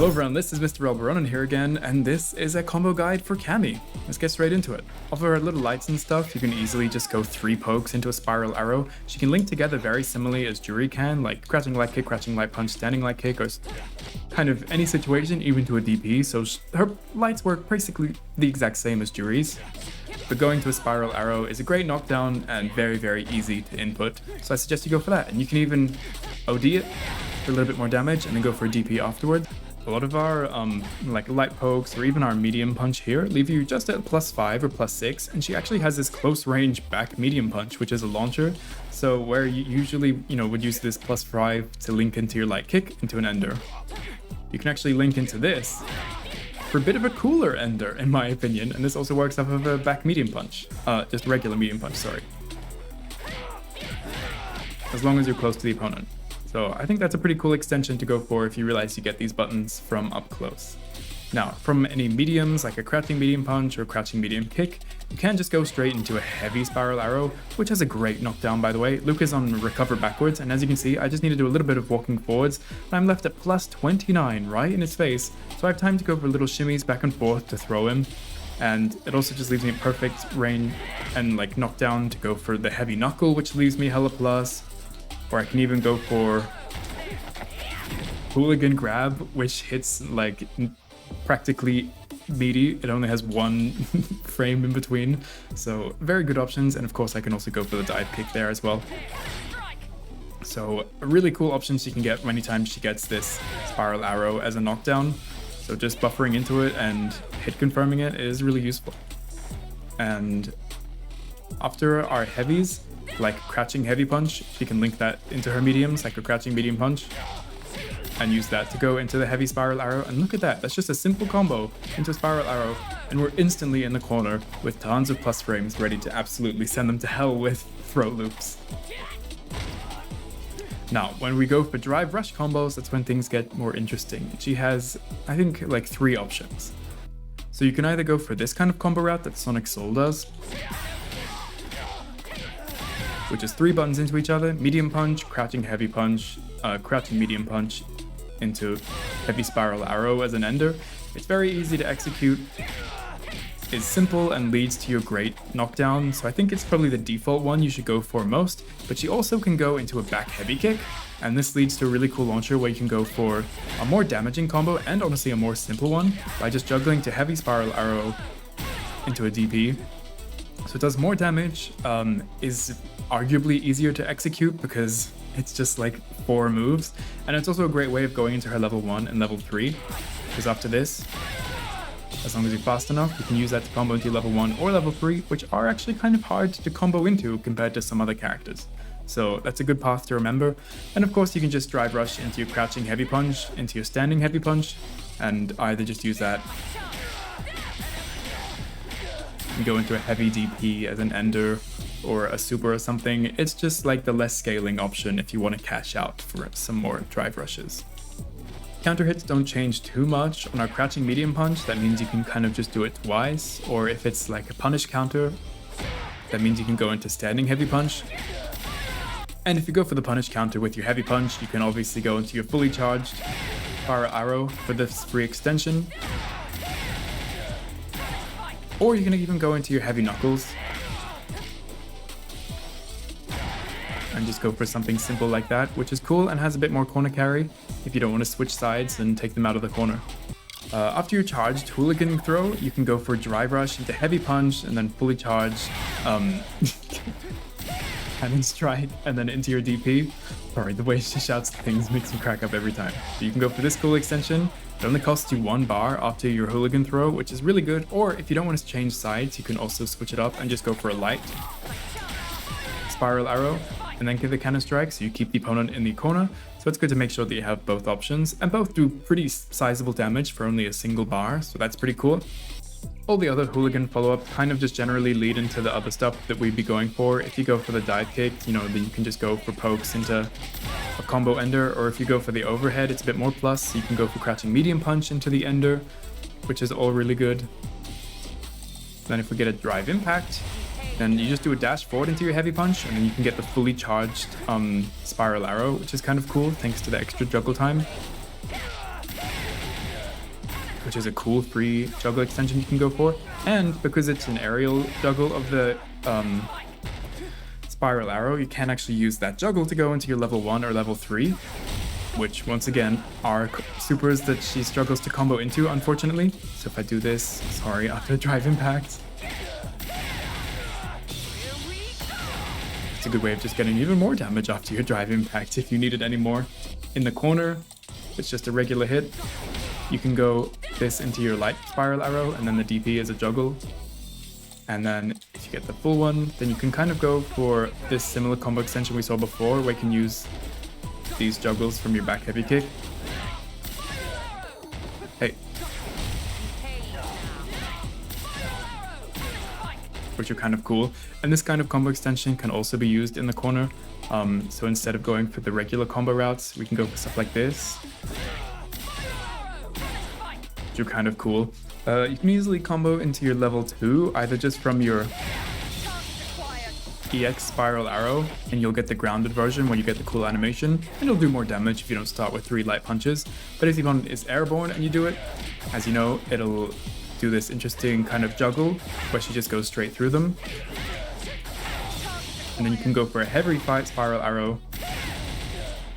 Hello everyone, this is Mr. Elberonen here again, and this is a combo guide for Cammy. Let's get straight into it. Of her little lights and stuff, you can easily just go 3 pokes into a spiral arrow. She can link together very similarly as Jury can, like crouching light kick, crouching light punch, standing light kick, or kind of any situation, even to a DP, so her lights work basically the exact same as Jury's. But going to a spiral arrow is a great knockdown and very, very easy to input, so I suggest you go for that. And you can even OD it for a little bit more damage and then go for a DP afterwards. A lot of our like light pokes or even our medium punch here leave you just at +5 or +6, and she actually has this close range back medium punch, which is a launcher. So where you usually would use this +5 to link into your light kick into an ender, you can actually link into this for a bit of a cooler ender in my opinion, and this also works off of a back medium punch, just regular medium punch, sorry, as long as you're close to the opponent. So I think that's a pretty cool extension to go for if you realize you get these buttons from up close. Now, from any mediums like a crouching medium punch or crouching medium kick, you can just go straight into a heavy spiral arrow, which has a great knockdown by the way. Luke is on recover backwards, and as you can see, I just need to do a little bit of walking forwards, and I'm left at +29 right in his face, so I have time to go for little shimmies back and forth to throw him. And it also just leaves me a perfect range and like knockdown to go for the heavy knuckle, which leaves me hella plus. Or I can even go for hooligan grab, which hits like practically meaty. It only has 1 frame in between, so very good options. And of course I can also go for the dive kick there as well. So a really cool option she can get anytime she gets this spiral arrow as a knockdown. So just buffering into it and hit confirming it is really useful. And after our heavies, like crouching heavy punch, she can link that into her mediums, like a crouching medium punch, and use that to go into the heavy spiral arrow. And look at that, that's just a simple combo into a spiral arrow, and we're instantly in the corner with tons of plus frames ready to absolutely send them to hell with throat loops. Now, when we go for drive rush combos, that's when things get more interesting. She has, I think, like 3 options. So you can either go for this kind of combo route that Sonic Soul does, which is 3 buttons into each other: medium punch, crouching heavy punch, crouching medium punch into heavy spiral arrow as an ender. It's very easy to execute, it's simple, and leads to your great knockdown, so I think it's probably the default one you should go for most. But she also can go into a back heavy kick, and this leads to a really cool launcher where you can go for a more damaging combo, and honestly a more simple one, by just juggling to heavy spiral arrow into a DP. So it does more damage, is arguably easier to execute because it's just like 4 moves, and it's also a great way of going into her level 1 and level 3, because after this, as long as you're fast enough, you can use that to combo into level 1 or level 3, which are actually kind of hard to combo into compared to some other characters. So that's a good path to remember. And of course you can just drive rush into your crouching heavy punch, into your standing heavy punch, and either just use that and go into a heavy DP as an ender or a super or something. It's just like the less scaling option if you want to cash out for some more drive rushes. Counter hits don't change too much. On our crouching medium punch, that means you can kind of just do it twice, or if it's like a punish counter, that means you can go into standing heavy punch. And if you go for the punish counter with your heavy punch, you can obviously go into your fully charged fire arrow for this free extension. Or you can even go into your heavy knuckles and just go for something simple like that, which is cool and has a bit more corner carry if you don't want to switch sides and take them out of the corner. After your charged hooligan throw, you can go for drive rush into heavy punch and then fully charged cannon strike and then into your DP. Sorry, the way she shouts things makes me crack up every time. So you can go for this cool extension. It only costs you 1 bar after your hooligan throw, which is really good. Or if you don't want to change sides, you can also switch it up and just go for a light spiral arrow and then give the cannon strike, so you keep the opponent in the corner. So it's good to make sure that you have both options, and both do pretty sizable damage for only a single bar, so that's pretty cool. All the other hooligan follow-up kind of just generally lead into the other stuff that we'd be going for. If you go for the dive kick, then you can just go for pokes into a combo ender, or if you go for the overhead, it's a bit more plus, so you can go for crouching medium punch into the ender, which is all really good. Then if we get a drive impact, then you just do a dash forward into your heavy punch, and then you can get the fully charged spiral arrow, which is kind of cool thanks to the extra juggle time. which is a cool free juggle extension you can go for. And because it's an aerial juggle of the spiral arrow, you can actually use that juggle to go into your level 1 or level 3, which once again are supers that she struggles to combo into, unfortunately. So if I do this, sorry, after drive impact, it's a good way of just getting even more damage after your drive impact if you needed any more. In the corner, it's just a regular hit. You can go this into your light spiral arrow, and then the DP is a juggle. And then if you get the full one, then you can kind of go for this similar combo extension we saw before, where you can use these juggles from your back heavy kick. Hey. Which are kind of cool. And this kind of combo extension can also be used in the corner. So instead of going for the regular combo routes, we can go for stuff like this, which are kind of cool. You can easily combo into your level 2, either just from your EX spiral arrow, and you'll get the grounded version when you get the cool animation, and it'll do more damage if you don't start with 3 light punches. But if Yvonne is airborne and you do it, as you know, it'll do this interesting kind of juggle where she just goes straight through them. And then you can go for a heavy fight spiral arrow,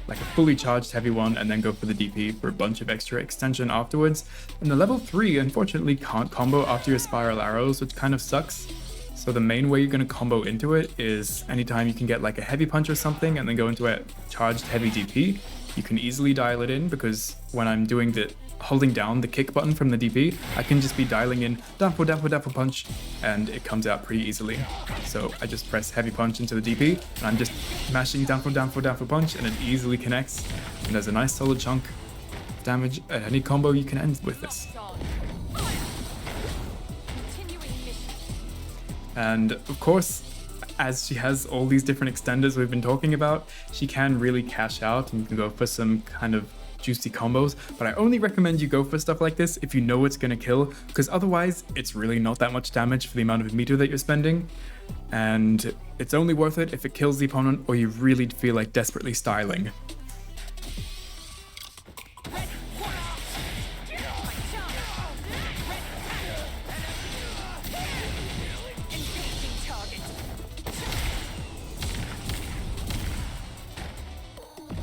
like a fully charged heavy one, and then go for the DP for a bunch of extra extension afterwards. And the level 3 unfortunately can't combo after your spiral arrows, which kind of sucks. So the main way you're going to combo into it is anytime you can get like a heavy punch or something and then go into a charged heavy DP, you can easily dial it in, because when I'm doing the holding down the kick button from the DP, I can just be dialing in downfall, downfall, downfall punch, and it comes out pretty easily. So I just press heavy punch into the DP, and I'm just mashing downfall, downfall, downfall punch, and it easily connects. And there's a nice solid chunk of damage at any combo you can end with this. And of course, as she has all these different extenders we've been talking about, she can really cash out and you can go for some kind of juicy combos, but I only recommend you go for stuff like this if you know it's gonna kill, because otherwise it's really not that much damage for the amount of meter that you're spending, and it's only worth it if it kills the opponent or you really feel like desperately styling.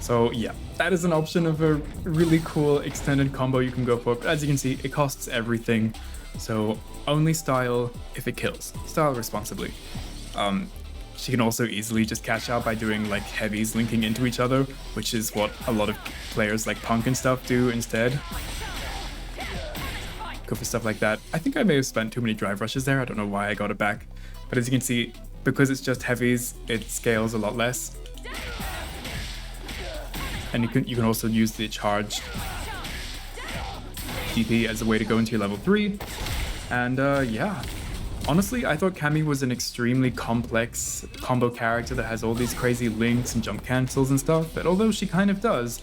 So yeah, that is an option of a really cool extended combo you can go for, but as you can see, it costs everything. So only style if it kills. Style responsibly. She can also easily just cash out by doing like heavies linking into each other, which is what a lot of players like Punk and stuff do instead. Go for stuff like that. I think I may have spent too many drive rushes there, I don't know why I got it back. But as you can see, because it's just heavies, it scales a lot less. And you can also use the charged DP as a way to go into your level 3. And yeah, honestly, I thought Cammy was an extremely complex combo character that has all these crazy links and jump cancels and stuff, but although she kind of does,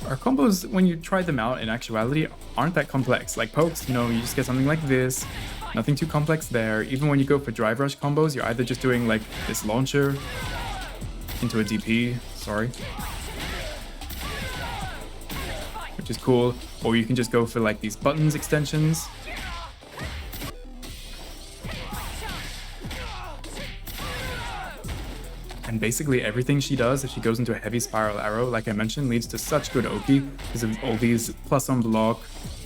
our combos, when you try them out in actuality, aren't that complex. Like pokes, you know, you just get something like this, nothing too complex there. Even when you go for drive rush combos, you're either just doing like this launcher into a DP, which is cool, or you can just go for like these buttons extensions. And basically everything she does, if she goes into a heavy spiral arrow, like I mentioned, leads to such good Oki because of all these plus on block,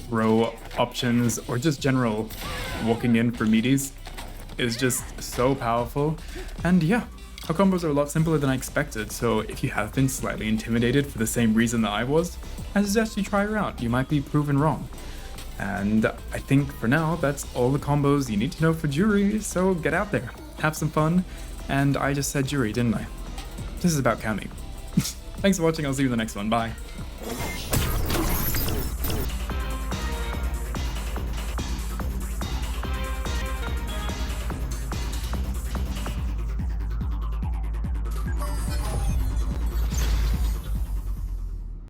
row options, or just general walking in for meaties is just so powerful. And yeah, her combos are a lot simpler than I expected, so if you have been slightly intimidated for the same reason that I was, I suggest you try her out. You might be proven wrong. And I think for now, that's all the combos you need to know for Jury, so get out there, have some fun, and I just said Jury, didn't I? This is about Cammy. Thanks for watching, I'll see you in the next one, bye.